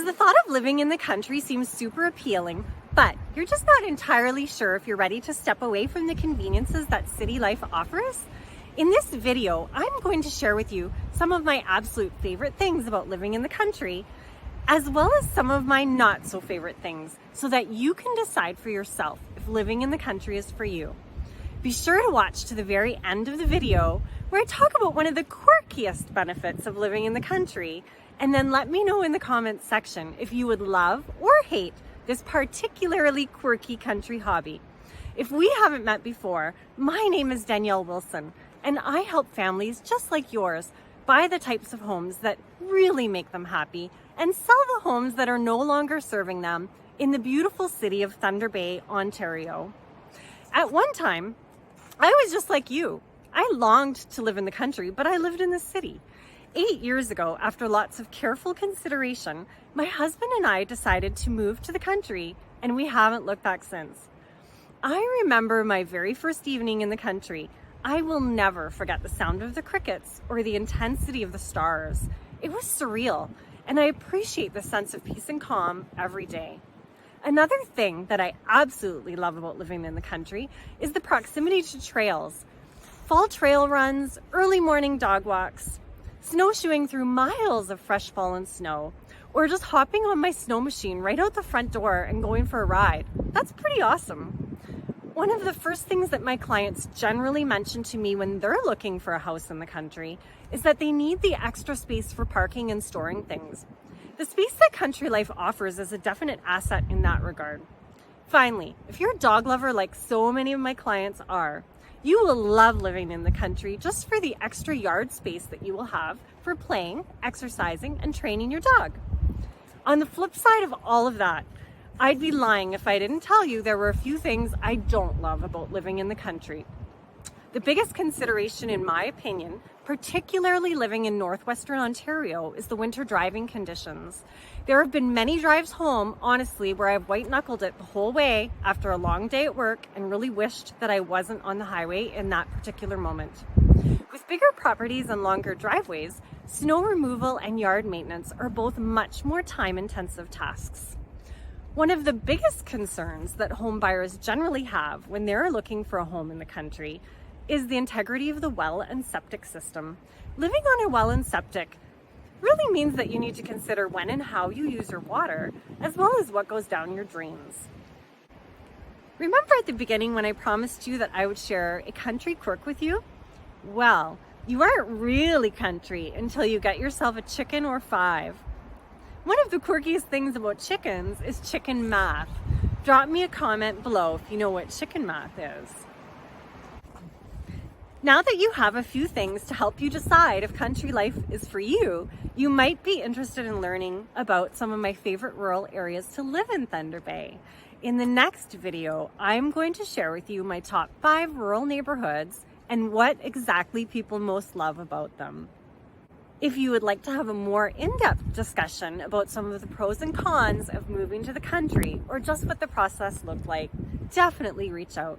Does the thought of living in the country seem super appealing, but you're just not entirely sure if you're ready to step away from the conveniences that city life offers? In this video, I'm going to share with you some of my absolute favorite things about living in the country, as well as some of my not so favorite things, so that you can decide for yourself if living in the country is for you. Be sure to watch to the very end of the video where I talk about one of the quirkiest benefits of living in the country, and then let me know in the comments section if you would love or hate this particularly quirky country hobby. If we haven't met before, my name is Danielle Wilson, and I help families just like yours buy the types of homes that really make them happy and sell the homes that are no longer serving them in the beautiful city of Thunder Bay, Ontario. At one time, I was just like you. I longed to live in the country, but I lived in the city. 8 years ago, after lots of careful consideration, my husband and I decided to move to the country, and we haven't looked back since. I remember my very first evening in the country. I will never forget the sound of the crickets or the intensity of the stars. It was surreal, and I appreciate the sense of peace and calm every day. Another thing that I absolutely love about living in the country is the proximity to trails. Fall trail runs, early morning dog walks, snowshoeing through miles of fresh fallen snow, or just hopping on my snow machine right out the front door and going for a ride. That's pretty awesome. One of the first things that my clients generally mention to me when they're looking for a house in the country is that they need the extra space for parking and storing things. The space that country life offers is a definite asset in that regard. Finally, if you're a dog lover like so many of my clients are, you will love living in the country just for the extra yard space that you will have for playing, exercising, and training your dog. On the flip side of all of that, I'd be lying if I didn't tell you there were a few things I don't love about living in the country. The biggest consideration, in my opinion, particularly living in northwestern Ontario, is the winter driving conditions. There have been many drives home, honestly, where I've white-knuckled it the whole way after a long day at work and really wished that I wasn't on the highway in that particular moment. With bigger properties and longer driveways, snow removal and yard maintenance are both much more time-intensive tasks. One of the biggest concerns that home buyers generally have when they're looking for a home in the country is the integrity of the well and septic system. Living on a well and septic really means that you need to consider when and how you use your water, as well as what goes down your drains. Remember at the beginning when I promised you that I would share a country quirk with you? Well, you aren't really country until you get yourself a chicken or 5. One of the quirkiest things about chickens is chicken math. Drop me a comment below if you know what chicken math is. Now that you have a few things to help you decide if country life is for you, you might be interested in learning about some of my favorite rural areas to live in Thunder Bay. In the next video, I'm going to share with you my top 5 rural neighborhoods and what exactly people most love about them. If you would like to have a more in-depth discussion about some of the pros and cons of moving to the country, or just what the process looked like, definitely reach out.